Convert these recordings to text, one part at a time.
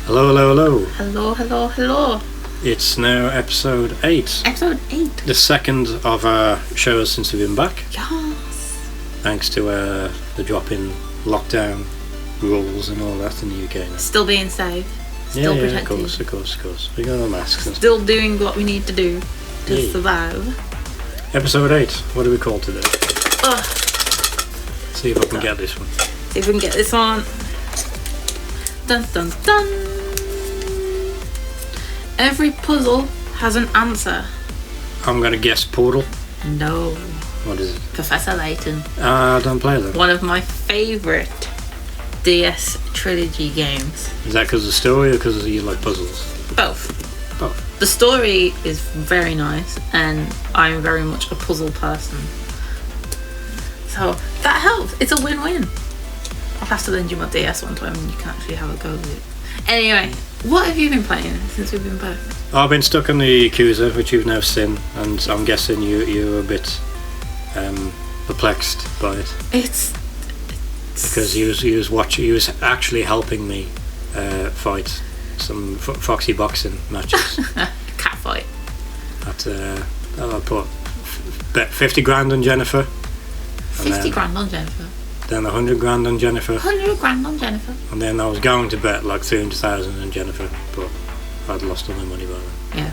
Hello, hello, hello. Hello, hello, hello. It's now episode 8. Episode 8. The second of our shows since we've been back. Yes. Thanks to the drop in lockdown rules and all that in the UK now. Still being safe. Still protected. Of course. We got our masks and Still doing what we need to do to survive. Episode 8. What do we call today? Ugh. See if I can get this one. See if we can get this on. Dun dun dun. Every puzzle has an answer. I'm gonna guess Portal. No. What is it? Professor Layton. I don't play that. One of my favourite DS trilogy games. Is that because of the story or because you like puzzles? Both. Both. The story is very nice, and I'm very much a puzzle person. So that helps. It's a win-win. I'll have to lend you my DS one time and you can actually have a go with it. Anyway, what have you been playing since we've been back? I've been stuck on the Yakuza, which you've now seen, and I'm guessing you're a bit perplexed by it. It's because he was actually helping me fight some foxy boxing matches. Catfight. I put bet 50 grand on Jennifer. 50 grand on Jennifer. Then 100 grand on Jennifer. 100 grand on Jennifer. And then I was going to bet like 300,000 on Jennifer, but I'd lost all my money by then. Yeah.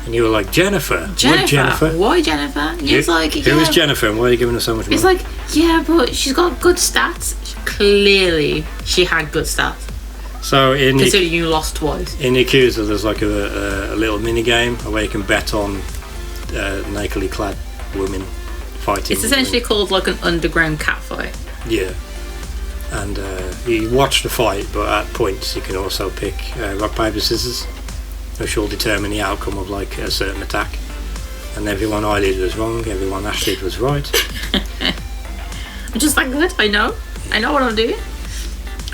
And you were like, Jennifer? What Jennifer? Why Jennifer? It's like, who is Jennifer and why are you giving her so much money? It's like, yeah, but she's got good stats. Clearly, she had good stats. So considering you lost twice. In Yakuza, there's like a little mini game where you can bet on nakedly clad women fighting. It's essentially called like an underground catfight. Yeah. And you watch the fight, but at points you can also pick rock, paper, scissors, which will determine the outcome of like a certain attack. And everyone I did was wrong, everyone Ash did was right. I'm just like good. I know what I'm doing.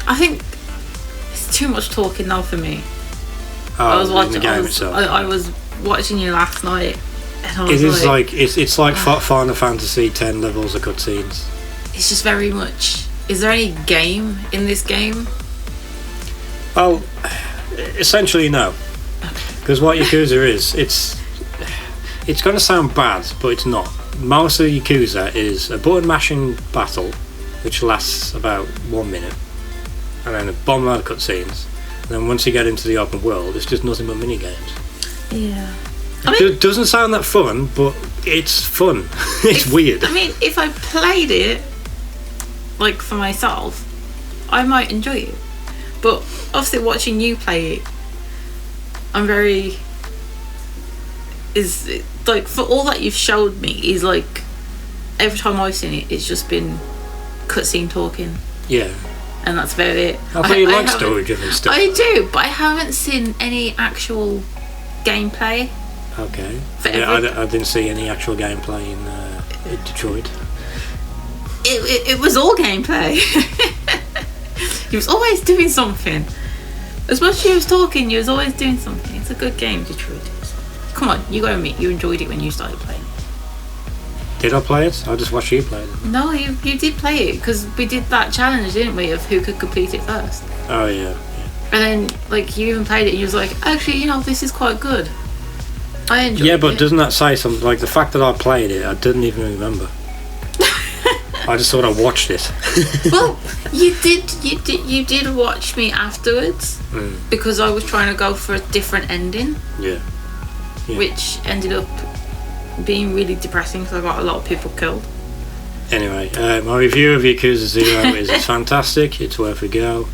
I think it's too much talking now for me. I was watching the game itself. I was watching you last night. And I was it's like Final Fantasy 10 levels of cutscenes. It's just very much. Is there any game in this game? Well, essentially no. Because what Yakuza is, it's going to sound bad, but it's not. Most of Yakuza is a button mashing battle, which lasts about 1 minute, and then a bomb load of cutscenes. And then once you get into the open world, it's just nothing but mini games. Yeah. It doesn't sound that fun, but it's fun. It's weird. I mean, if I played it, like for myself, I might enjoy it. But obviously, watching you play it, I'm very. Is like for all that you've showed me is like every time I've seen it, it's just been cutscene talking. Yeah. And that's about it. I thought you like story-driven stuff. I do, but I haven't seen any actual gameplay. Okay. Yeah, I didn't see any actual gameplay in Detroit. It was all gameplay. He was always doing something. As much as he was talking, you was always doing something. It's a good game, Detroit. Come on, you gotta admit, you enjoyed it when you started playing. Did I play it? I just watched you play it. No, you did play it, because we did that challenge, didn't we, of who could complete it first. Oh, yeah. And then, like, you even played it and you was like, actually, this is quite good. I enjoyed it. Yeah, but doesn't that say something? Like, the fact that I played it, I didn't even remember. I just thought I watched it. Well, you did watch me afterwards, because I was trying to go for a different ending. Yeah. Which ended up being really depressing because I got a lot of people killed. Anyway, my review of Yakuza 0 is it's fantastic, it's worth a go.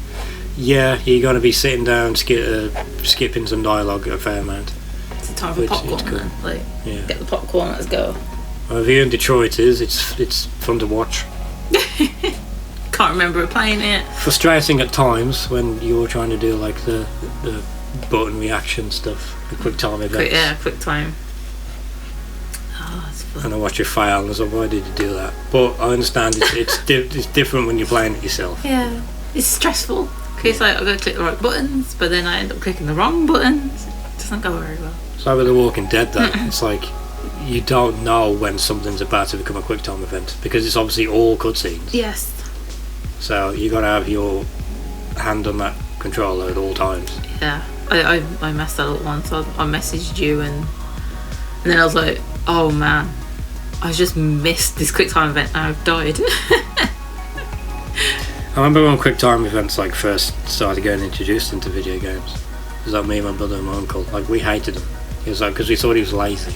Yeah, you got to be sitting down skipping some dialogue a fair amount. It's a time for popcorn cool. then. Like, get the popcorn, let's go. My review in Detroit is it's fun to watch. Can't remember playing it. Frustrating at times when you were trying to do like the button reaction stuff, the quick time events. Quick time. Oh, that's fun. And I watch you fail and I was like, why did you do that? But I understand it's different when you're playing it yourself. Yeah, it's stressful. It's like I've got to click the right buttons, but then I end up clicking the wrong buttons. It doesn't go very well. It's like with The Walking Dead though. It's like you don't know when something's about to become a quick time event because it's obviously all cutscenes. Yes. So you got to have your hand on that controller at all times. Yeah, I messed that up once. I messaged you and then I was like, oh man, I just missed this quick time event and I've died. I remember when quick time events like first started getting introduced into video games. It was like me, my brother and my uncle. Like, we hated him. It was like, because we thought he was lazy.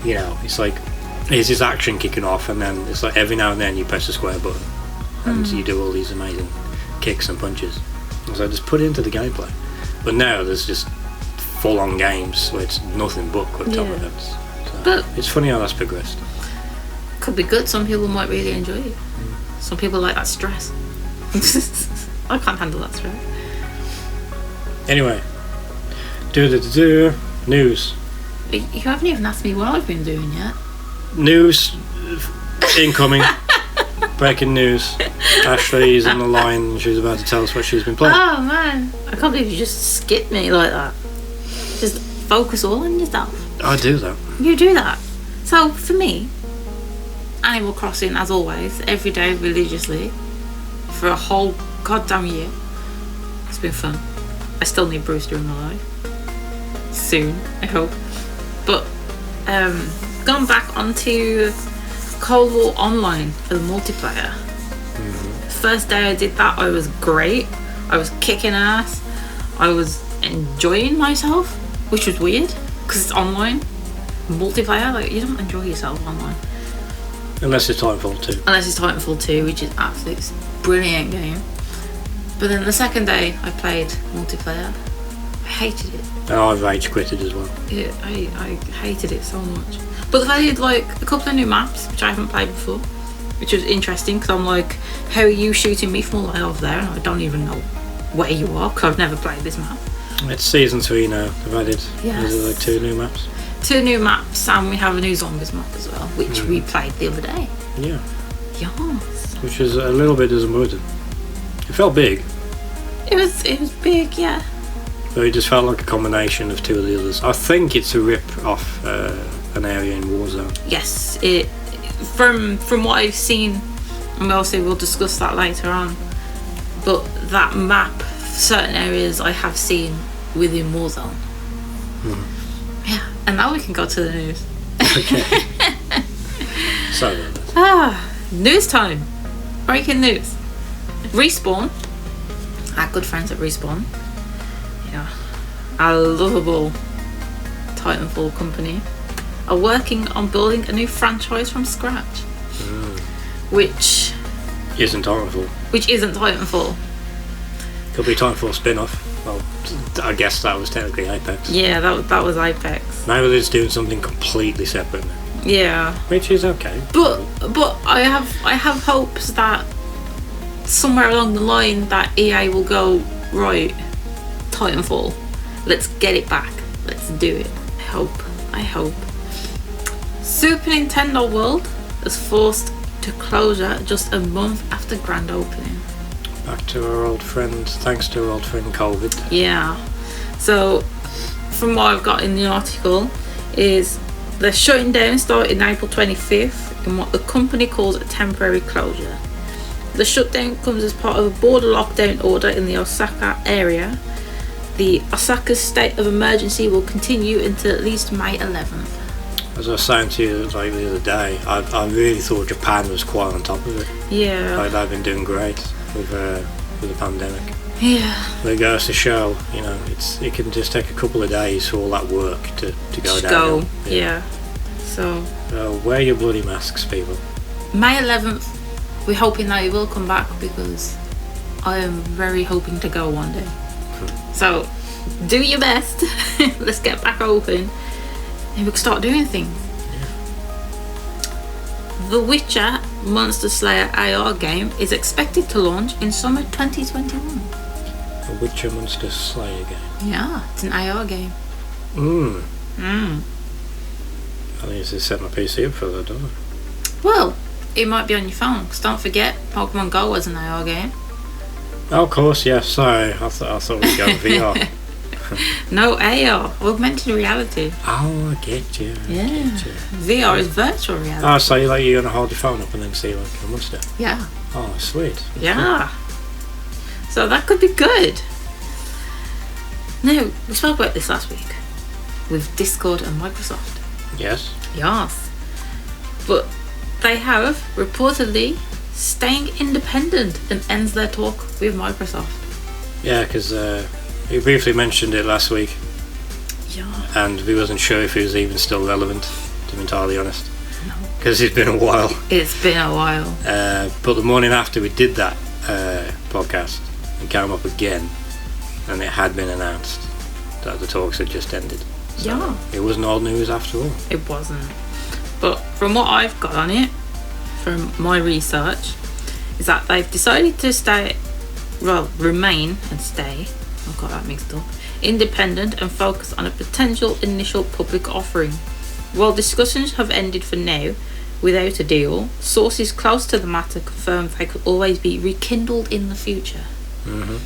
You know, it's like, here's his action kicking off, and then it's like every now and then you press the square button and you do all these amazing kicks and punches. So just put it into the gameplay. But now there's just full-on games where it's nothing but quick time events. So But it's funny how that's progressed. could be good. Some people might really enjoy it. Some people like that stress. I can't handle that stress. Anyway, news. You haven't even asked me what I've been doing yet. News incoming. Breaking news. Ashleigh is on the line. She's about to tell us what she's been playing. Oh man, I can't believe you just skipped me like that. Just focus all on yourself. I do that. You do that. So for me, Animal Crossing, as always, every day religiously for a whole goddamn year. It's been fun. I still need Brewster in my life. Soon, I hope. But gone back onto Cold War Online for the multiplayer. First day I did that, I was great. I was kicking ass. I was enjoying myself, which was weird because it's online. Multiplayer, like, you don't enjoy yourself online. Unless it's Titanfall 2. Unless it's Titanfall 2, which is absolutely brilliant game. But then the second day I played multiplayer, I hated it. Oh, I rage quitted as well. Yeah, I hated it so much. But they added like a couple of new maps, which I haven't played before, which was interesting because I'm like, how are you shooting me from all the way over there? And I don't even know where you are because I've never played this map. It's season 3 now. They've added like 2 new maps. 2 new maps, and we have a new zombies map as well, which we played the other day. Yeah. Yes. Which is a little bit disappointing. It felt big. It was big, yeah. But it just felt like a combination of 2 of the others. I think it's a rip off an area in Warzone. Yes, it. From what I've seen, and obviously we'll discuss that later on. But that map, certain areas I have seen within Warzone. Yeah, and now we can go to the news. Okay. Sorry about that. News time. Breaking news. Respawn, our good friends at Respawn, yeah, our lovable Titanfall company, are working on building a new franchise from scratch, which Isn't Titanfall. isn't Titanfall. Could be Titanfall spin-off. Well, I guess that was technically Apex. Yeah, that was Apex. Maybe they're just doing something completely separate now. Yeah, Which is okay. but I have hopes that somewhere along the line that EA will go, right, Titanfall, let's get it back, let's do it. I hope. Super Nintendo World is forced to closure just a month after grand opening. Back to our old friend, thanks to our old friend COVID. Yeah, so from what I've got in the article is they're shutting down starting April 25th in what the company calls a temporary closure. The shutdown comes as part of a border lockdown order in the Osaka area. The Osaka state of emergency will continue until at least May 11th. As I was saying to you like the other day, I really thought Japan was quite on top of it. Yeah. Like they've been doing great with the pandemic. Yeah. But it goes to show, you know, it can just take a couple of days for all that work to go Just down. go. Yeah. So wear your bloody masks, people. May 11th, we're hoping that it will come back because I am very hoping to go one day. So do your best. Let's get back open and we can start doing things. The Witcher Monster Slayer AR game is expected to launch in summer 2021. A Witcher Monster Slayer game. Yeah, it's an AR game. I need to set my PC up for that, don't I? Well, it might be on your phone because don't forget Pokemon Go was an AR game. Oh, of course, yeah. Sorry, I thought we'd go VR. No, AR, augmented reality. Oh, I get you. Yeah. Get you. VR is virtual reality. Oh, so you're gonna hold your phone up and then see like a monster. Yeah. Oh, sweet. Yeah. So that could be good. Now, we spoke about this last week with Discord and Microsoft. Yes. Yes. But they have reportedly staying independent and ends their talk with Microsoft. Yeah, because we briefly mentioned it last week. Yeah. And we wasn't sure if it was even still relevant, to be entirely honest. No. Because it's been a while. It's been a while. But the morning after we did that podcast, it came up again, and it had been announced that the talks had just ended. So Yeah. it wasn't old news after all. It wasn't. But from what I've got on it, from my research, is that they've decided to remain and stay, I've got that mixed up, independent and focus on a potential initial public offering. While discussions have ended for now without a deal, sources close to the matter confirm they could always be rekindled in the future. Mm-hmm.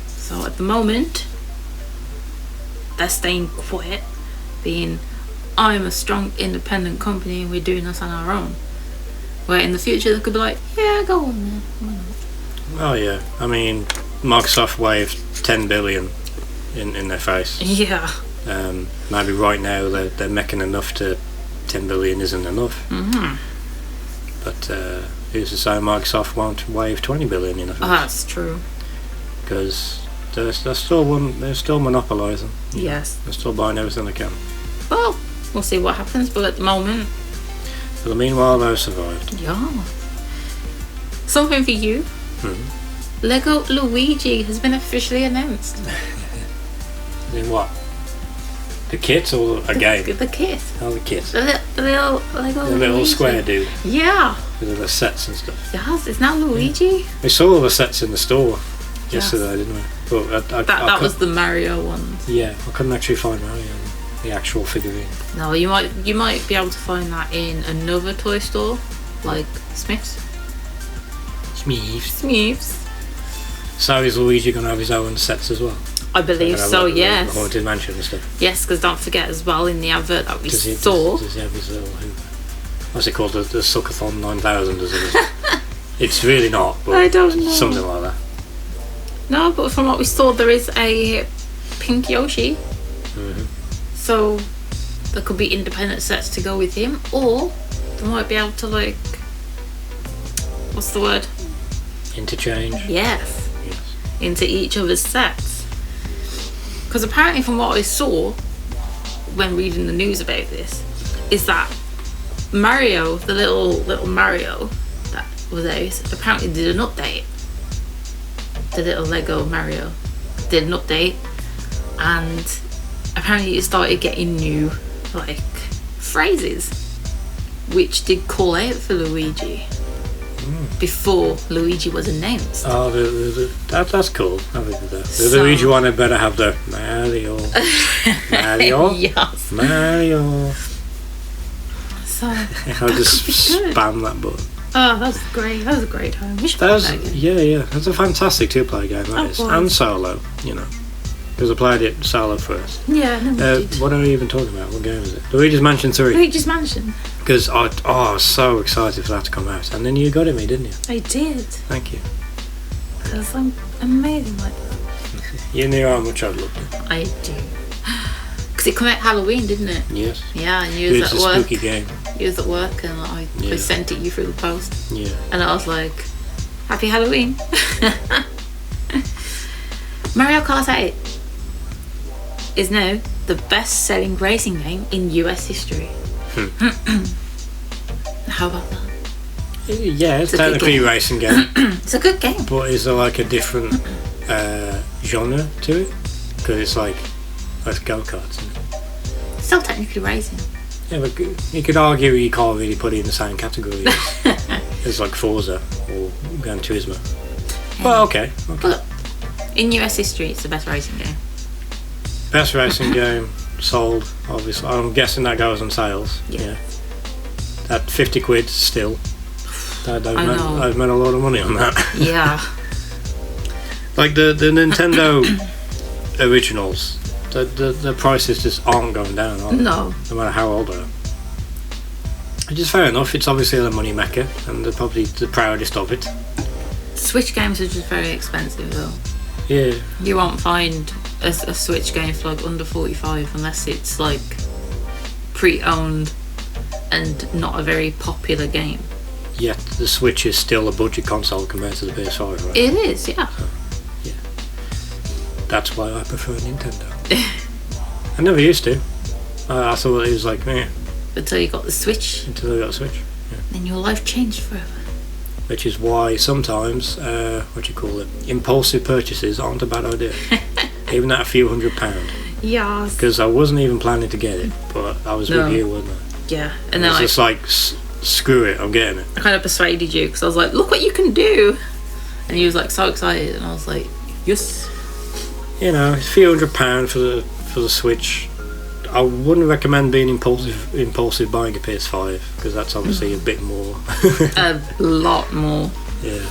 So at the moment, they're staying quiet, being, I'm a strong independent company and we're doing this on our own. Where in the future they could be like, yeah, go on then. Why not? Oh yeah, I mean, Microsoft waved 10 billion in their face. Yeah. Maybe right now they're making enough to 10 billion isn't enough. Mm-hmm. But who's to say Microsoft won't wave 20 billion in a face? Oh, that's true. Because they're still monopolising. Yes. They're still buying everything they can. Well, we'll see what happens, but at the moment, But meanwhile, they've survived. yeah. Something for you. Lego Luigi has been officially announced. In what? The kit or a game? The kit. Oh, the kit. The little Lego The little Luigi. square dude Yeah. with the sets and stuff. Yes, it's now Luigi. We saw all the sets in the store yesterday, didn't we? But That was the Mario one. Yeah, I couldn't actually find Mario, the actual figurine. No, you might be able to find that in another toy store, like Smith's. Smith's. So is Luigi going to have his own sets as well? I believe so. Like Yes. The Haunted Mansion and stuff. Yes, because don't forget as well in the advert that we Does saw. he have his little Hoover? What's it called? The Suckathon 9000, does it? It's really not, but I don't know. something like that. No, but from what we saw, there is a pink Yoshi. Mm-hmm. So there could be independent sets to go with him, or they might be able to what's the word? Interchange. Yes. Yes. Into each other's sets. Because apparently, from what I saw when reading the news about this, is that Mario, the little Mario that was out, apparently did an update. The little Lego Mario did an update, and apparently it started getting new phrases, which did call out for Luigi before Luigi was announced. Oh, that's cool. The So- Luigi one had better have the Mario. Mario? Yes. Mario. So I'll just good. spam that button. oh, that was great. That was a great time. We should play that again. Yeah. That's a fantastic two-player game, that is. boy. And solo, Because I played it solo first. Yeah, no, we did. What are we even talking about? What game is it? Luigi's Mansion 3. Luigi's Mansion. Because I was so excited for that to come out. And then you got it me, didn't you? I did. Thank you. Because I'm amazing like that. You knew how much I'd loved it. I do. Because it came out Halloween, didn't it? Yes. Yeah, and you was It's at a work. spooky game. You was at work and I Yeah. sent it you through the post. Yeah. And I was like, Happy Halloween. Mario Kart 8 is now the best-selling racing game in US history. How about that? Yeah, it's It's a good technically a game. racing game. It's a good game. But is there like a different genre to it? Because it's like go-karts, isn't it? Still technically racing. Yeah, but you could argue you can't really put it in the same category as like Forza or Gran Turismo. Well, okay. But in US history, it's the best racing game. Best racing game sold, obviously. I'm guessing that goes on sales. Yeah. At 50 quid still. I've know. made a lot of money on that. Yeah. Like the Nintendo originals, the prices just aren't going down, are they? No. No matter how old they are. Which is fair enough. It's obviously the money maker, and they're probably the proudest of it. Switch games are just very expensive though. Yeah. You won't find a Switch game for like under 45 unless it's like pre-owned and not a very popular game. Yet the Switch is still a budget console compared to the PS5, right? It is, yeah. Yeah. That's why I prefer Nintendo. I never used to. I thought it was like, meh. Until you got the Switch. Until I got a Switch. Yeah. Then your life changed forever. Which is why sometimes, impulsive purchases aren't a bad idea. Even at a few £100. Yes. Because I wasn't even planning to get it, but I was with you, wasn't I? Yeah. And then it's just like, screw it, I'm getting it. I kind of persuaded you because I was like, look what you can do. And he was like so excited, and I was like, yes. You know, it's a few £100 for the Switch. I wouldn't recommend being impulsive buying a PS5 because that's obviously a bit more. A lot more. Yeah,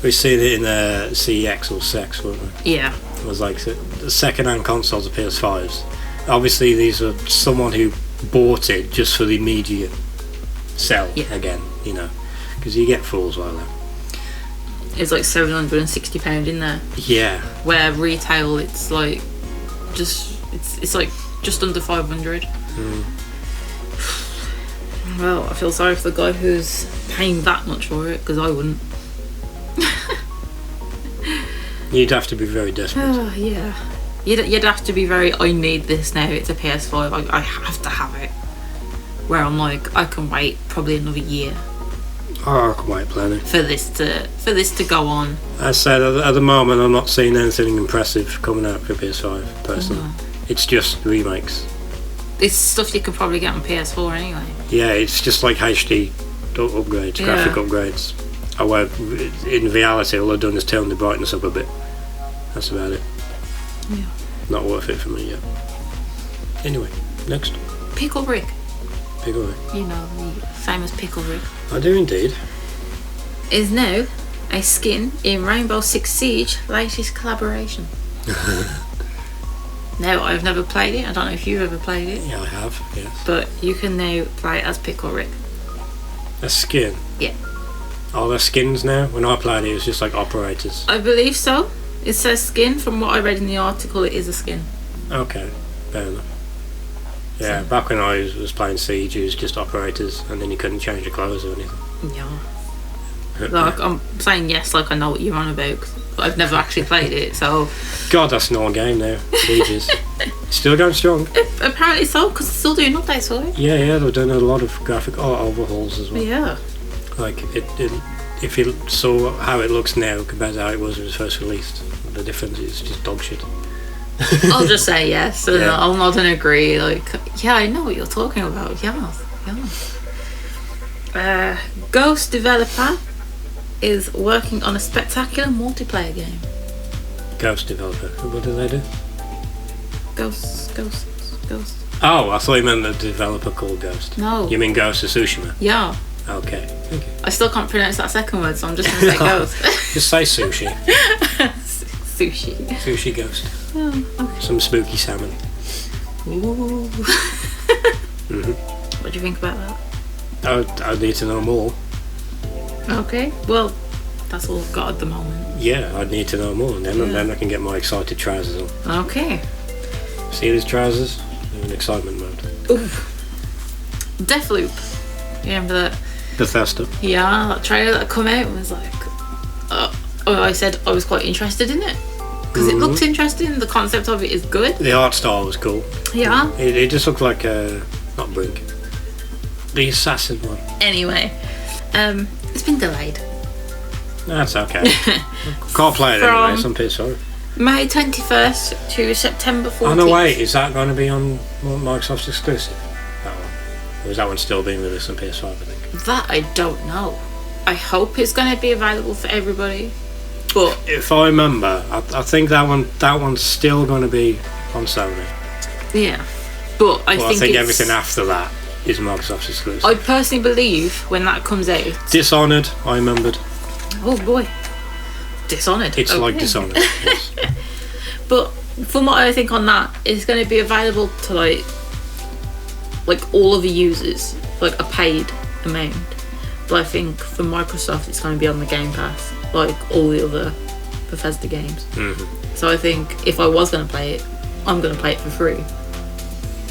we've seen it in CEX or SEX, weren't we? Yeah. It was like the second-hand consoles of PS5s. Obviously, these are someone who bought it just for the immediate sell again, you know, because you get fools like that. It's like £760 in there. Yeah. Where retail, it's like it's like just under 500. Well, I feel sorry for the guy who's paying that much for it because I wouldn't. You'd have to be very desperate. Oh yeah, you'd have to be very. I need this now. It's a PS5. I have to have it. Where I'm like, I can wait probably another year. Oh, I can wait plenty for this to go on. I said at the moment I'm not seeing anything impressive coming out for PS5 personally. It's just remakes. It's stuff you could probably get on PS4 anyway. Yeah, it's just like HD upgrades, graphic upgrades. Oh, well, in reality, all I've done is turn the brightness up a bit. That's about it. Yeah. Not worth it for me yet. Anyway, next. Pickle Rick. Pickle Rick. You know, the famous Pickle Rick. I do indeed. Is now a skin in Rainbow Six Siege latest collaboration. Now, I've never played it. I don't know if you've ever played it. Yeah, I have, yes. But you can now play as Pickle Rick. A skin? Yeah. Oh, they're skins now? When I played it was just like operators. I believe so. It says skin. From what I read in the article, it is a skin. Okay, fair enough. Yeah, so, back when I was playing Siege, it was just operators, and then you couldn't change your clothes or anything. Yeah. Like, I'm saying yes, like I know what you're on about, 'cause I've never actually played it, so... God, that's an old game now. Sieges. Still going strong. Apparently so, because they're still doing updates for it. Yeah, they've done a lot of graphic overhauls as well. Yeah. Like, if you saw how it looks now compared to how it was when it was first released, the difference is just dog shit. I'll just say yes, and I'll nod and agree, like, yeah, I know what you're talking about, yeah. Ghost developer is working on a spectacular multiplayer game. Ghost developer? What do they do? Ghost. Oh, I thought you meant the developer called Ghost. No. You mean Ghost of Tsushima? Yeah. Okay, thank you. I still can't pronounce that second word, so I'm just going to say Ghost. Just say sushi. Sushi. Sushi Ghost. Oh, okay. Some spooky salmon. Ooh. What do you think about that? I'd need to know more. Okay, well, that's all I've got at the moment. Yeah, I'd need to know more, and then I can get my excited trousers on. Okay. See these trousers? They're in excitement mode. Ooh. Deathloop. You remember that? Bethesda. Yeah, that trailer that come out was like... I said I was quite interested in it. Because it looks interesting, the concept of it is good. The art style was cool. Yeah. It just looked like, not Brink. The assassin one. Anyway, it's been delayed. That's okay. Can't play it anyway, so I'm pissed off. May 21st to September 14th. Oh no, wait, is that going to be on Microsoft's exclusive? That one? Or is that one still being released on PS5, I think? That I don't know. I hope it's going to be available for everybody. But if I remember, I think that one's still going to be on Sony. Yeah. But I think everything after that is Microsoft's exclusive. I personally believe when that comes out... Dishonored, I remembered. Oh boy. Dishonored. It's like Dishonored. Yes. But from what I think on that, it's going to be available to like all of the users, like a paid amount. But I think for Microsoft, it's going to be on the Game Pass. like all the other Bethesda games. Mm-hmm. So I think if I was going to play it, I'm going to play it for free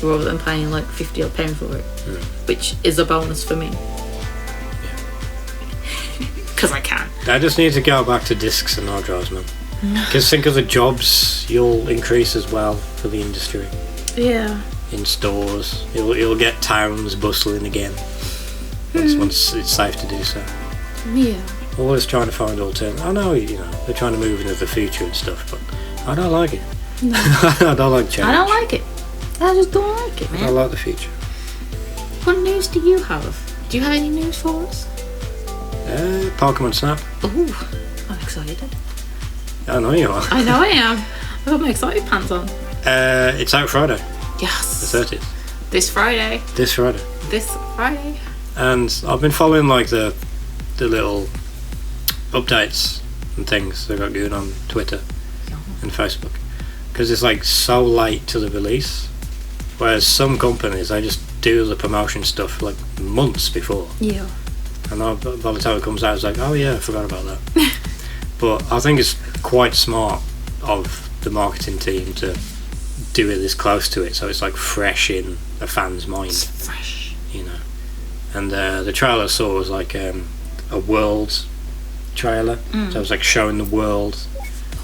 rather than paying like £50 for it, which is a bonus for me. Because I can. I just need to go back to discs and hard drives, man. Because think of the jobs you'll increase as well for the industry. Yeah. In stores, you'll get towns bustling again once it's safe to do so. Yeah. Always trying to find alternatives. I know, they're trying to move into the future and stuff, but I don't like it. No. I don't like change. I don't like it. I just don't like it, man. I like the future. What news do you have? Do you have any news for us? Pokemon Snap. Ooh, I'm excited. I know you are. I know I am. I've got my excited pants on. It's out Friday. Yes. The 30th. This Friday. This Friday. This Friday. And I've been following like the little updates and things they've got going on Twitter and Facebook, because it's like so late to the release, whereas some companies they just do the promotion stuff like months before. Yeah. And by the time it comes out, it's like, oh yeah, I forgot about that. But I think it's quite smart of the marketing team to do it this close to it, so it's like fresh in a fan's mind. It's fresh. And the trailer I saw was like a world trailer, so it was like showing the world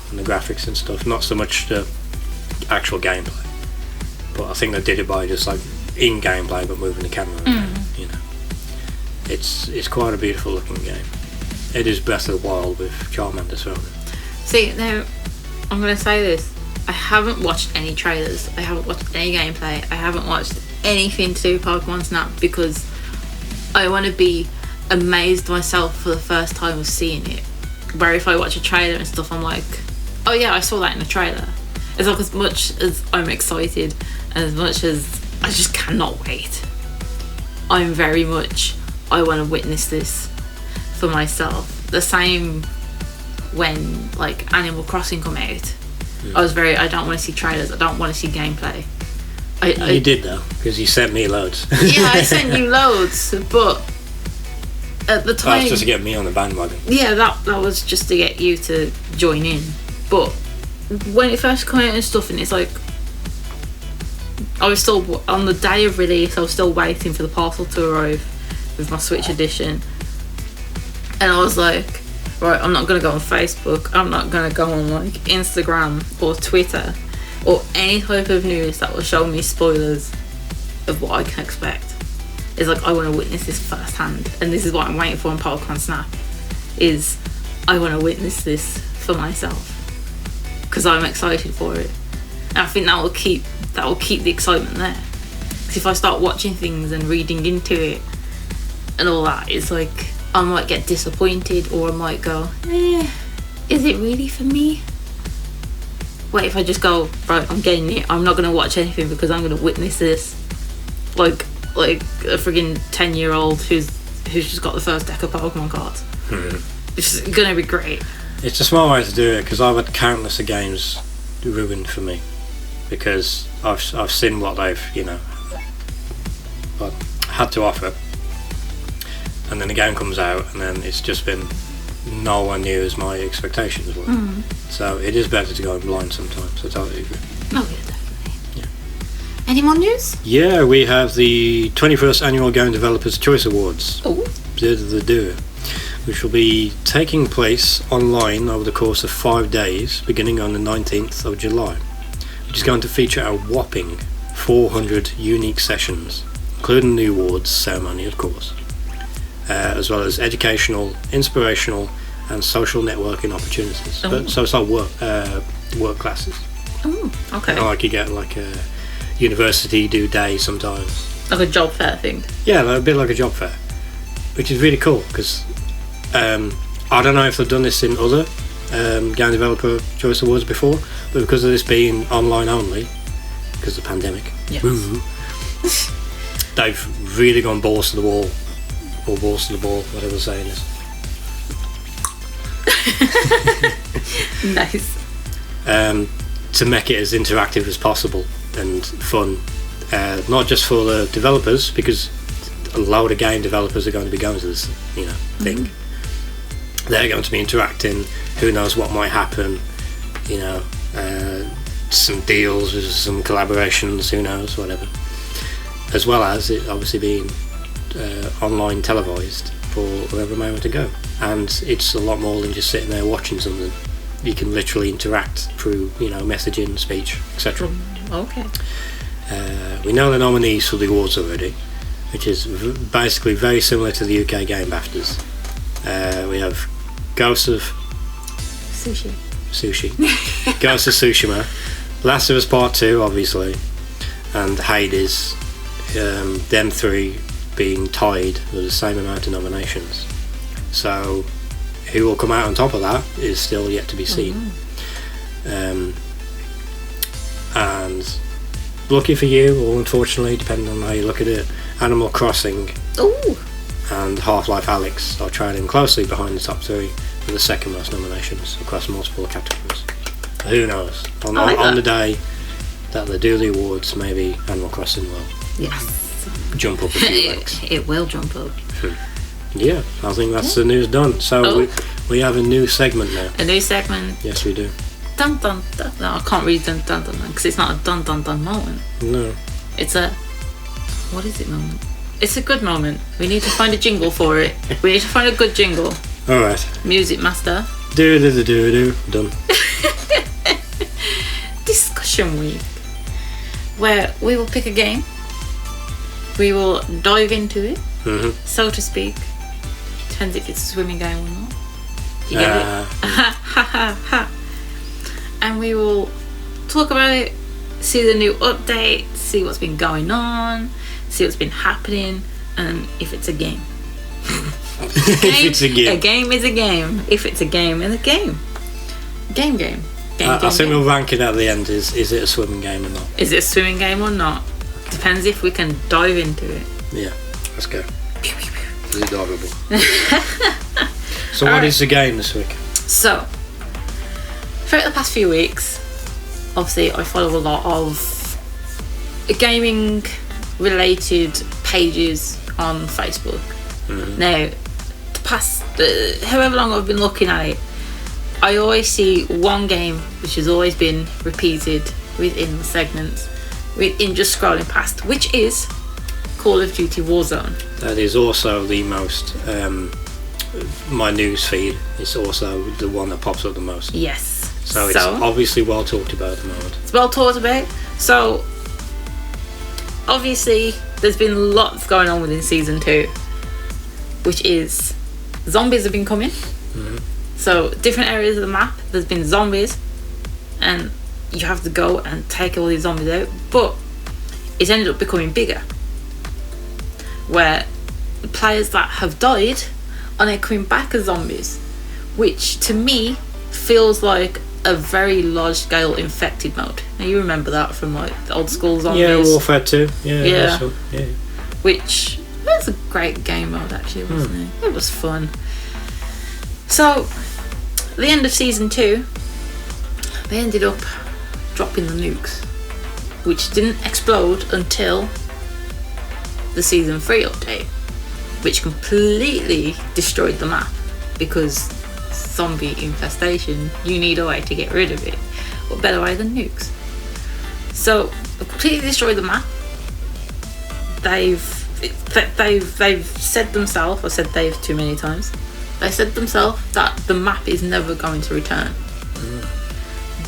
and the graphics and stuff, not so much the actual gameplay. But I think they did it by just like in gameplay, but moving the camera around. It's quite a beautiful looking game. It is Breath of the Wild with Charmander thrown in. See, now I'm going to say this. I haven't watched any trailers. I haven't watched any gameplay. I haven't watched anything to do with Pokemon Snap because I want to be amazed myself for the first time of seeing it. Where if I watch a trailer and stuff, I'm like, oh yeah, I saw that in the trailer. It's like as much as I'm excited and as much as I just cannot wait, I'm very much, I want to witness this for myself. The same when like Animal Crossing come out. I don't want to see trailers, I don't want to see gameplay. You did though, because you sent me loads. Yeah, I sent you loads, but at the time... That's just to get me on the bandwagon. Yeah, that was just to get you to join in. But when it first came out and stuff, and it's like... I was still, on the day of release, I was still waiting for the parcel to arrive with my Switch edition. And I was like, right, I'm not going to go on Facebook, I'm not going to go on like Instagram or Twitter or any type of news that will show me spoilers of what I can expect. It's like, I want to witness this firsthand, and this is what I'm waiting for in Pokemon Snap, is I want to witness this for myself because I'm excited for it, and I think that will keep the excitement there. Because if I start watching things and reading into it and all that, it's like I might get disappointed, or I might go, is it really for me? What if I just go, right, I'm getting it, I'm not going to watch anything because I'm going to witness this, like a friggin' 10-year-old who's just got the first deck of Pokemon cards. It's going to be great. It's a smart way to do it, because I've had countless of games ruined for me because I've seen what they've had to offer, and then the game comes out and then it's just been nowhere near as my expectations were. So it is better to go in blind sometimes. I totally agree. Oh yeah, definitely. Yeah. Any more news? Yeah, we have the 21st Annual Game Developers Choice Awards, which will be taking place online over the course of 5 days, beginning on the 19th of July, which is going to feature a whopping 400 unique sessions, including the awards ceremony, of course, as well as educational, inspirational, and social networking opportunities. So it's like work classes. Oh, okay. Like you get like a university do day sometimes. Like a job fair thing. Yeah, like a bit like a job fair, which is really cool because I don't know if they've done this in other Game Developer Choice Awards before, but because of this being online only, because of the pandemic, they've really gone balls to the wall, or balls to the ball, whatever the saying is. Nice. To make it as interactive as possible and fun, not just for the developers, because a load of game developers are going to be going to this thing, they're going to be interacting. Who knows what might happen? You know, some deals, some collaborations. Who knows? Whatever. As well as it obviously being online televised for whoever may want to go, and it's a lot more than just sitting there watching something. You can literally interact through, you know, messaging, speech, etc. Okay. We know the nominees for the awards already, which is basically very similar to the UK Game BAFTAs. We have Ghost of Sushi. Ghost of Tsushima, Last of Us Part 2, obviously, and Hades. Them three being tied with the same amount of nominations. So who will come out on top of that is still yet to be seen. And lucky for you, or unfortunately, depending on how you look at it, Animal Crossing and Half-Life Alyx are trailing closely behind the top three with the second most nominations across multiple categories. Who knows? On the day that they do the awards, maybe Animal Crossing will jump up a few ranks. It will jump up. Yeah, I think that's the news done. So we have a new segment now. A new segment. Yes, we do. Dun dun dun. No, I can't read dun dun dun because it's not a dun dun dun moment. No. It's a what is it moment? It's a good moment. We need to find a jingle for it. We need to find a good jingle. All right. Music master. Do done. Discussion week, where we will pick a game. We will dive into it, so to speak. Depends if it's a swimming game or not. You get it? And we will talk about it, see the new updates, see what's been going on, see what's been happening, and if it's a game. If it's a game. A game is a game. If it's a game, it's a game. Game. I think we'll rank it at the end. Is it a swimming game or not? Is it a swimming game or not? Depends if we can dive into it. Yeah, let's go. Is it diveable? So what is the game this week? So, throughout the past few weeks, obviously I follow a lot of gaming related pages on Facebook. Now, the past however long I've been looking at it, I always see one game which has always been repeated within the segments, within just scrolling past, which is Call of Duty Warzone. That is also the most, my news feed is also the one that pops up the most. Yes. So it's obviously well talked about at the moment. It's well talked about. So obviously there's been lots going on within Season 2, which is zombies have been coming. So different areas of the map, there's been zombies, and you have to go and take all these zombies out. But it's ended up becoming bigger, where the players that have died are now coming back as zombies, which to me feels like a very large scale infected mode. Now you remember that from like the old school zombies. Yeah, Warfare 2. Yeah. Which was a great game mode actually, wasn't it? It was fun. So, the end of Season 2, they ended up dropping the nukes, which didn't explode until the Season 3 update, which completely destroyed the map, because zombie infestation, you need a way to get rid of it. What better way than nukes? So, they completely destroyed the map. They've said themselves, I said they've too many times, they said themselves that the map is never going to return.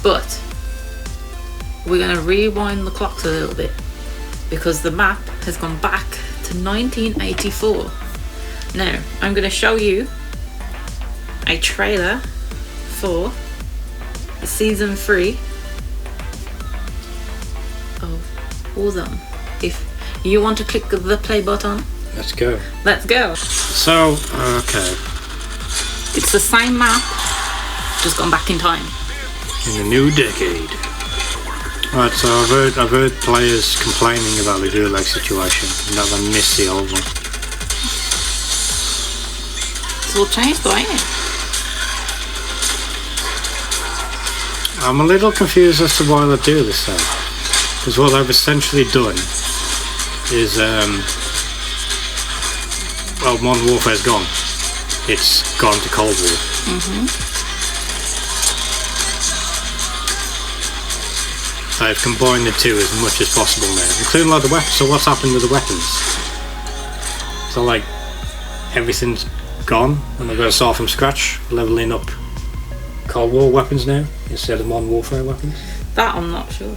But we're going to rewind the clocks a little bit, because the map has gone back to 1984. Now, I'm going to show you a trailer for Season 3 of Warzone. If you want to click the play button, Let's go. So, okay. It's the same map, just gone back in time. In a new decade. Right, so I've heard players complaining about the gulag situation and that they miss the old one. It's all changed though, ain't it? I'm a little confused as to why they do this though. Because what they've essentially done is, well, Modern Warfare's gone. It's gone to Cold War. They've combined the two as much as possible now, including like the weapons. So what's happened with the weapons? So like everything's gone, and they've got to start from scratch, leveling up Cold War weapons now instead of Modern Warfare weapons. That I'm not sure.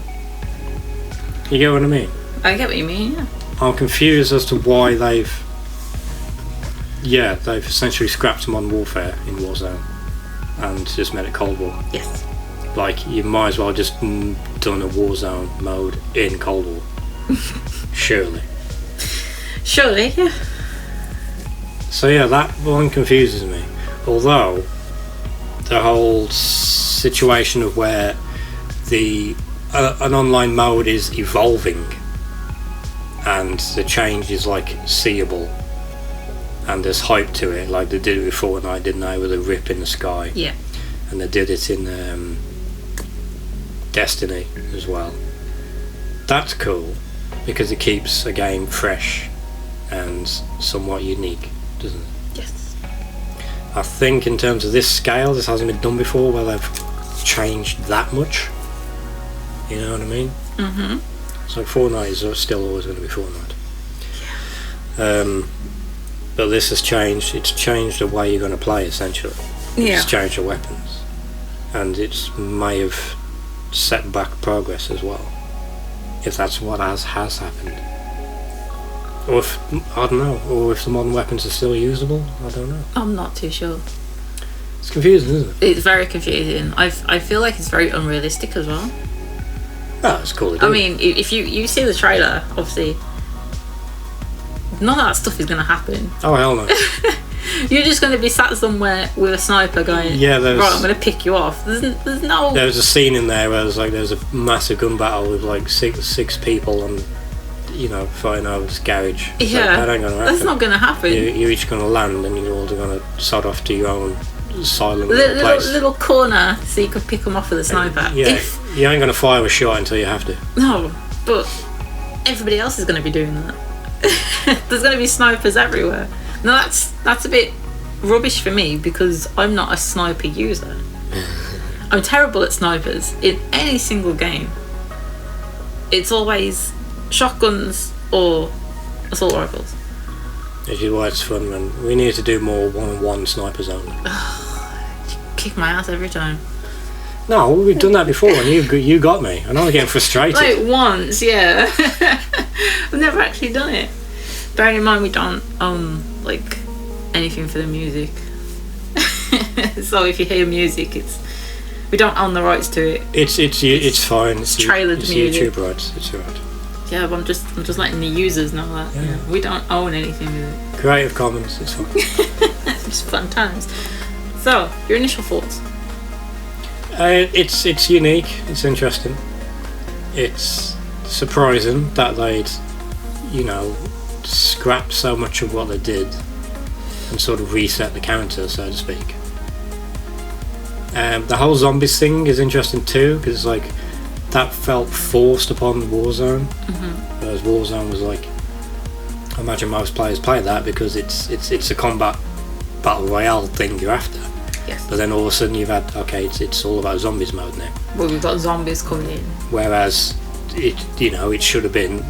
You get what I mean? I get what you mean, yeah. I'm confused as to why they've essentially scrapped Modern Warfare in Warzone and just made it Cold War. Yes. Like, you might as well just done a Warzone mode in Cold War. Surely. Surely, yeah. So yeah, that one confuses me. Although, the whole situation of where an online mode is evolving and the change is like seeable and there's hype to it, like they did it with Fortnite, didn't they, with a rip in the sky. Yeah. And they did it in Destiny as well. That's cool because it keeps a game fresh and somewhat unique, doesn't it? Yes. I think in terms of this scale, this hasn't been done before where they've changed that much. You know what I mean? Mm-hmm. So Fortnite is still always going to be Fortnite. But this has changed. It's changed the way you're going to play, essentially. Yeah. It's changed the weapons. And it may have set back progress as well. If that's what has happened. Or if, I don't know, or if the modern weapons are still usable, I don't know. I'm not too sure. It's confusing, isn't it? It's very confusing. I feel like it's very unrealistic as well. Oh, it's cool. I mean, if you see the trailer, obviously, none of that stuff is going to happen. Oh, hell no. You're just going to be sat somewhere with a sniper going, yeah, right, I'm going to pick you off. There's no... There's a scene in there where there's a massive gun battle with like six people and, you know, fighting over this garage. It's yeah, like, that ain't gonna happen. That's not going to happen. You're each going to land and you're all going to sod off to your own silent place. Little corner so you could pick them off with a sniper. Yeah, you ain't going to fire a shot until you have to. No, but everybody else is going to be doing that. There's going to be snipers everywhere. No, that's a bit rubbish for me because I'm not a sniper user. I'm terrible at snipers in any single game. It's always shotguns or assault rifles. Which is why it's fun, man. We need to do more one-on-one snipers only. Kick my ass every time. No, we've done that before and you got me. And I was getting frustrated. Like once, yeah. I've never actually done it. Bearing in mind we don't own like anything for the music. So if you hear music, we don't own the rights to it. It's fine. It's trailered music. YouTube rights. It's alright. Yeah, but I'm just letting the users know that we don't own anything with it. Creative Commons. It's fine. It's fun times. So your initial thoughts? It's unique. It's interesting. It's surprising that they'd, you know, scrapped so much of what they did and sort of reset the counter, so to speak. The whole zombies thing is interesting too, because like that felt forced upon Warzone, whereas Warzone was like, I imagine most players play that because it's a combat battle royale thing you're after. Yes. But then all of a sudden you've had, okay, it's all about zombies mode now. Well, we've got zombies coming in. Whereas it should have been,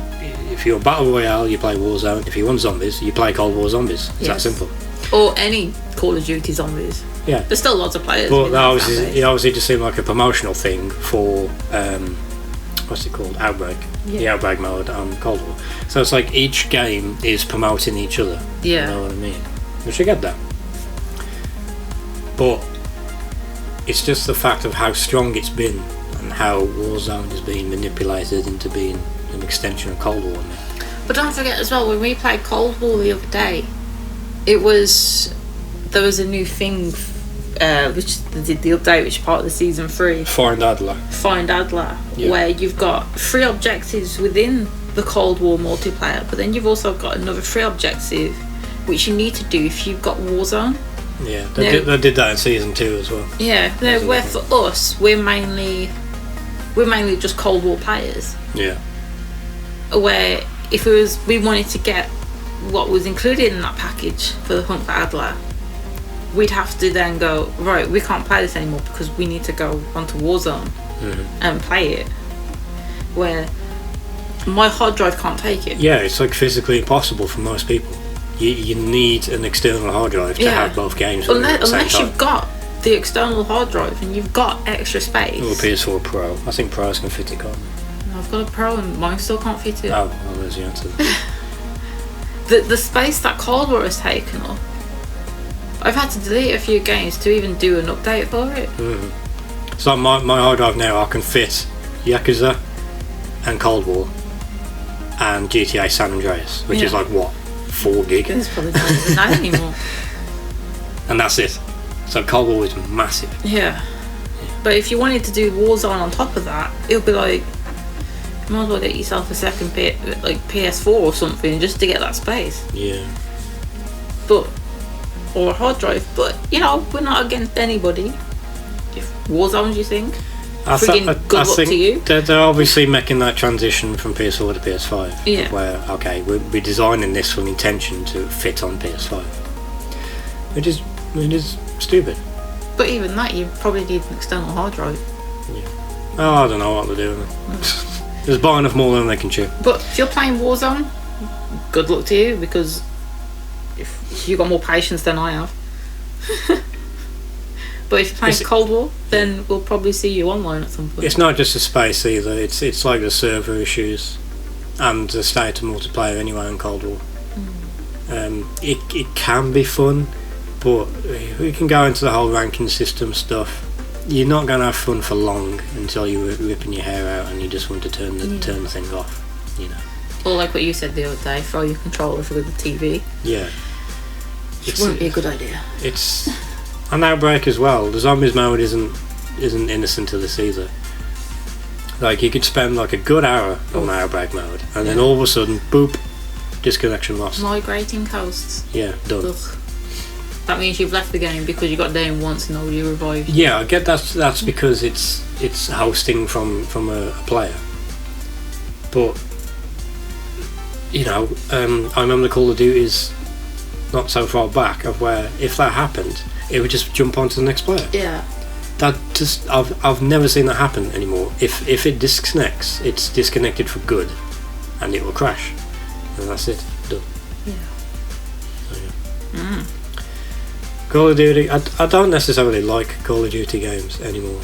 if you're battle royale you play Warzone, if you want zombies you play Cold War zombies. It's that simple. Or any Call of Duty zombies. Yeah. There's still lots of players. But it obviously just seemed like a promotional thing for what's it called? Outbreak. Yeah. The Outbreak mode on Cold War. So it's like each game is promoting each other. Yeah. You know what I mean? Which I get that. But it's just the fact of how strong it's been and how Warzone is being manipulated into being an extension of Cold War now. But don't forget as well, when we played Cold War the other day, there was a new thing which they did the update, which is part of the season 3. Find Adler, yeah. Where you've got 3 objectives within the Cold War multiplayer, but then you've also got another 3 objective which you need to do if you've got Warzone. Yeah, they did that in season 2 as well. Yeah, where for us we're mainly just Cold War players. Yeah. Where if we wanted to get what was included in that package for the Hunt for Adler, we'd have to then go, right, we can't play this anymore because we need to go onto Warzone and play it. Where my hard drive can't take it. Yeah, it's like physically impossible for most people. You need an external hard drive to have both games. Unless you've got the external hard drive and you've got extra space. Or PS4 Pro. I think Pros can fit it, can't they? I've got a Pro and mine still can't fit it. Oh, well, there's the answer. The space that Cold War has taken up, I've had to delete a few games to even do an update for it. So my hard drive now, I can fit Yakuza and Cold War and GTA San Andreas, which is like what, 4 gig? It's probably not even that anymore. And that's it. So Cold War is massive. Yeah. But if you wanted to do Warzone on top of that, it would be like, you might as well get yourself a second PS4 or something just to get that space. Yeah. But, or a hard drive. But, you know, we're not against anybody. If Warzone's your thing, good luck to you. They're obviously making that transition from PS4 to PS5. Yeah. Where, okay, we're designing this with intention to fit on PS5. Which is stupid. But even that, you probably need an external hard drive. Yeah. Oh, I don't know what they're doing. There's buy enough more than they can chew. But if you're playing Warzone, good luck to you, because if you've got more patience than I have. But if you're playing Cold War, then we'll probably see you online at some point. It's not just the space either. It's like the server issues and the state of multiplayer anyway in Cold War. It can be fun, but we can go into the whole ranking system stuff. You're not going to have fun for long until you're ripping your hair out and you just want to turn the thing off, you know. Or like what you said the other day, throw your controller through the TV. Yeah. Which wouldn't be a good idea. It's an Outbreak as well. The zombies mode isn't innocent of this either. Like, you could spend like a good hour on Outbreak mode and then all of a sudden, boop, disconnection lost. Migrating coasts. Yeah, done. Ugh. That means you've left the game because you got down once and nobody revived. Yeah, I get that's because it's hosting from a player. But you know, I remember the Call of Duty's not so far back of where if that happened, it would just jump onto the next player. Yeah. That just I've never seen that happen anymore. If it disconnects, it's disconnected for good, and it will crash, and that's it, done. Yeah. So, yeah. Call of Duty, I don't necessarily like Call of Duty games anymore,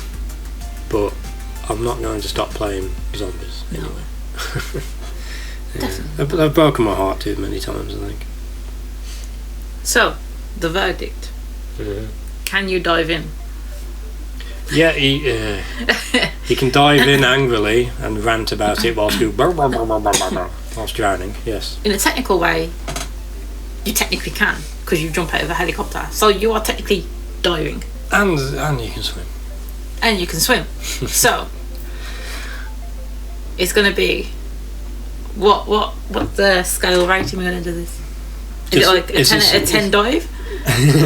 but I'm not going to stop playing zombies anyway. Definitely. They've broken my heart too many times, I think. So, the verdict. Can you dive in? Yeah, he can dive in angrily and rant about it whilst drowning, yes. In a technical way, you technically can, because you jump out of a helicopter. So you are technically diving. And you can swim. And you can swim. So it's going to be what the scale rating we're going to do this? Is it like a 10 dive?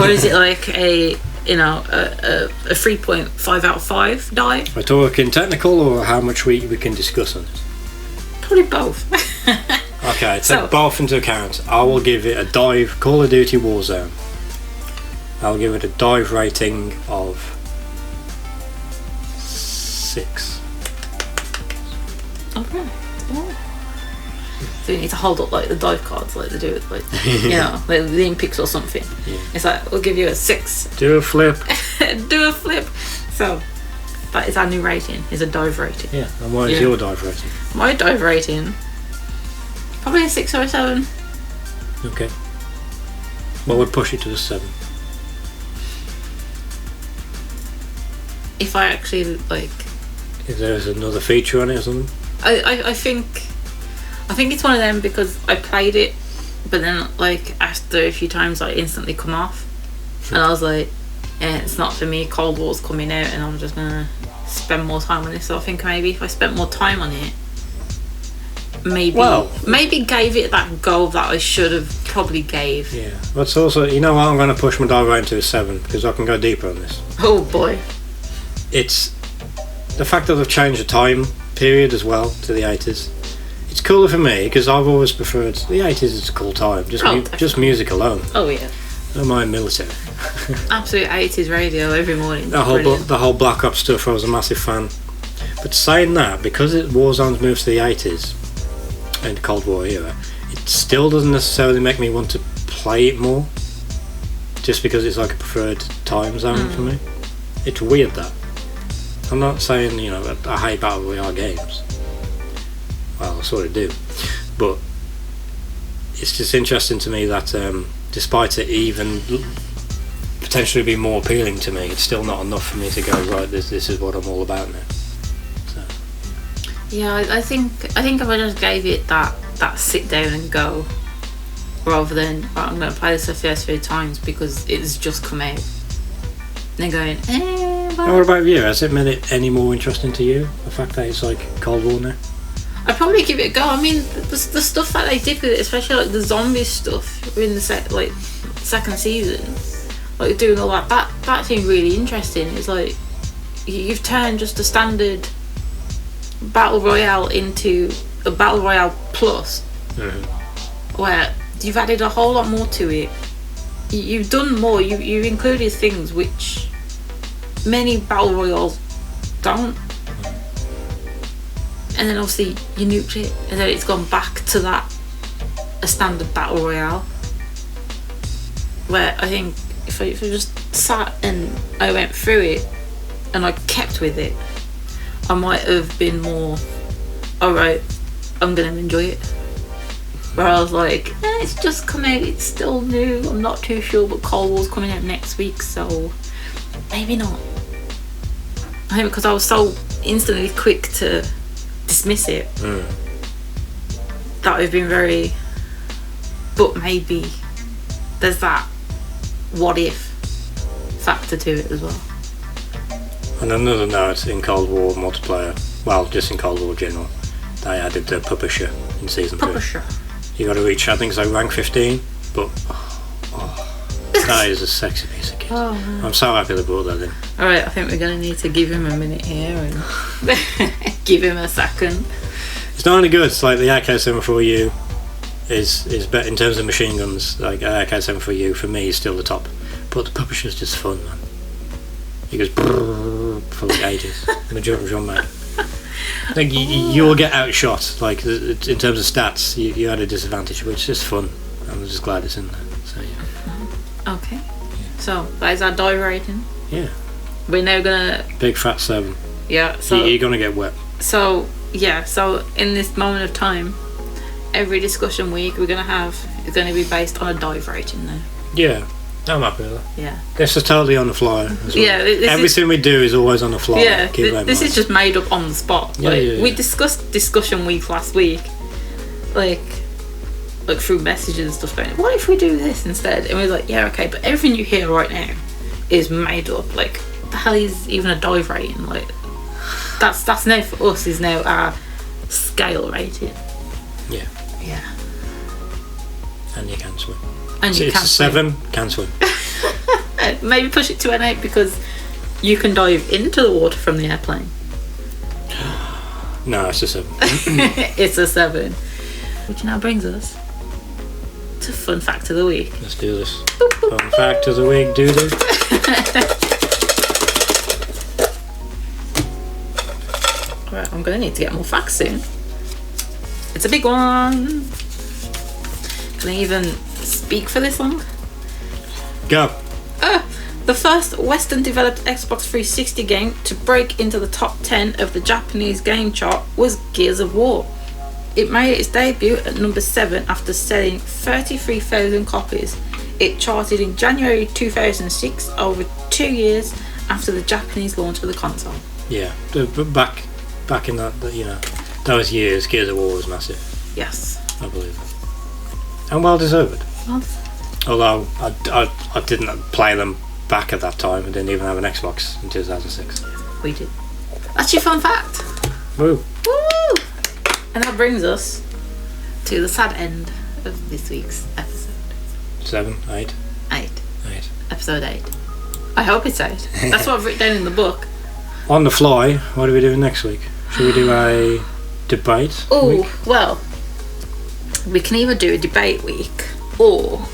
Or is it like a 3.5 out of 5 dive? We're talking technical or how much we can discuss on it? Probably both. Okay, take both into account. I will give it a dive, Call of Duty Warzone. I'll give it a dive rating of 6. Okay. Oh. So you need to hold up like the dive cards like they do with like like the Olympics or something. Yeah. It's like we'll give you a 6. Do a flip. Do a flip. So that is our new rating, is a dive rating. Yeah, and what is your dive rating? My dive rating, probably a 6 or a 7. Okay. Well, we'll push it to a 7. If I actually like... If there's another feature on it or something? I think it's one of them because I played it, but then like after a few times I instantly come off. And I was like, it's not for me, Cold War's coming out and I'm just gonna spend more time on this. So I think maybe if I spent more time on it, maybe gave it that go that I should have probably gave. Yeah, but it's also, you know what, I'm going to push my dive rating to a 7 because I can go deeper on this. Oh boy. It's the fact that they've changed the time period as well to the 80s. It's cooler for me because I've always preferred the 80s. Is a cool time, just music alone. Oh yeah. I'm my military. Absolute 80s radio every morning. The whole Black Ops stuff, I was a massive fan. But saying that, because Warzone's moved to the 80s and Cold War era, it still doesn't necessarily make me want to play it more. Just because it's like a preferred time zone for me. It's weird that. I'm not saying, I hate Battle Royale games. Well, I sort of do. But it's just interesting to me that despite it even potentially being more appealing to me, it's still not enough for me to go, right, this is what I'm all about now. So. Yeah, I think if I just gave it that sit down and go, rather than I'm going to play this the first few times because it's just come out. And then going, What about you? Has it made it any more interesting to you? The fact that it's like Cold War now? I'd probably give it a go. I mean, the stuff that they did with it, especially like the zombie stuff in the second season, like doing all that seemed really interesting. It's like you've turned just a standard battle royale into a battle royale plus, where you've added a whole lot more to it. You've done more. You've included things which many battle royales don't. And then obviously you nuked it, and then it's gone back to a standard battle royale. Where I think if I just sat and I went through it and I kept with it, I might have been more, alright, I'm gonna enjoy it. Where I was like, it's just come out, it's still new, I'm not too sure, but Cold War's coming out next week, so maybe not. I think because I was so instantly quick to dismiss it, that I've been very, but maybe there's that what if factor to it as well. And another note, in Cold War multiplayer, well, just in Cold War general, they added the publisher in season 2. Publisher. You got to reach, I think it's like rank 15, but that is a sexy piece of kit. Oh, man. I'm so happy they brought that in. Alright, I think we're going to need to give him a minute here and give him a second. It's not only good, it's like the AK-74U is better in terms of machine guns. Like AK-74U for me is still the top, but the publisher's just fun, man. He goes brrrr for like ages. The drum man. Like you'll get outshot. Like in terms of stats, you had a disadvantage, but it's just fun. I'm just glad it's in there. So yeah. Okay. So that is our dive rating. Yeah. We're now gonna big fat 7. Yeah. So you're gonna get wet. So yeah. So in this moment of time, every discussion week we're gonna have is gonna be based on a dive rating now. Yeah. I'm happy with that. Yeah. This is totally on the fly as well. Yeah. Everything we do is always on the fly. Yeah. This is just made up on the spot. Yeah, like, we discussed discussion week last week, like through messages and stuff. Going, what if we do this instead? And we were like, yeah, okay. But everything you hear right now is made up. Like, the hell is even a dive rating? Like, that's now for us is now our scale rating. Yeah. Yeah. And you can swim. And so you it's can a 7, can swim. Maybe push it to an 8 because you can dive into the water from the airplane. No, it's a 7. It's a 7. Which now brings us to fun fact of the week. Let's do this. Fun fact of the week, doo-doo. Right, I'm going to need to get more facts soon. It's a big one. Can I even speak for this long? Go. The first Western-developed Xbox 360 game to break into the top 10 of the Japanese game chart was Gears of War. It made its debut at number 7 after selling 33,000 copies. It charted in January 2006, over 2 years after the Japanese launch of the console. Yeah, but back in that, those years, Gears of War was massive. Yes. I believe it. And well deserved. Well, although I didn't play them back at that time. I didn't even have an Xbox in 2006. we did. That's your fun fact. Woo. Woo! And that brings us to the sad end of this week's episode. 7, 8. 8. 8. Episode 8. I hope it's 8. That's what I've written down in the book. On the fly, what are we doing next week? Should we do a debate week? Well, we can either do a debate week or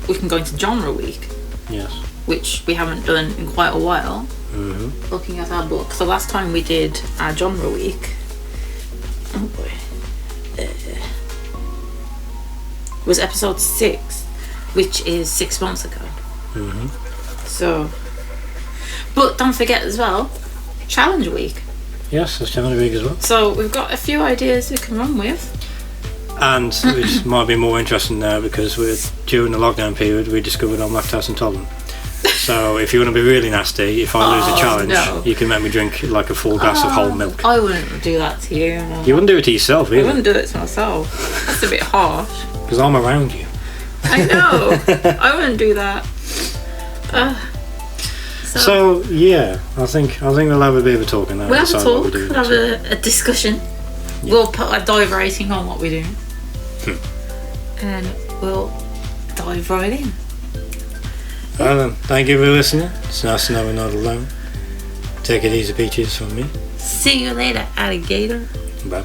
we can go into genre week. Yes. which we haven't done in quite a while. Mm-hmm. Looking at our book, the last time we did our genre week, oh boy, was episode 6, which is 6 months ago. Mm-hmm. So, but don't forget as well, challenge week. Yes, that's challenge week as well. So we've got a few ideas we can run with. And which might be more interesting now because during the lockdown period we discovered I'm lactose intolerant. So if you want to be really nasty, if I lose a challenge, you can make me drink like a full glass of whole milk. I wouldn't do that to you. No. You wouldn't do it to yourself either. I wouldn't do it to myself. That's a bit harsh. Because I'm around you. I know. I wouldn't do that. So yeah, I think we'll have a bit of a talk on that. We'll have a talk. We'll have a discussion. Yeah. We'll put a dive rating on what we're doing, and we'll dive right in. Well then, thank you for listening. It's nice to know we're not alone. Take it easy, peaches, from me. See you later, alligator. Bye.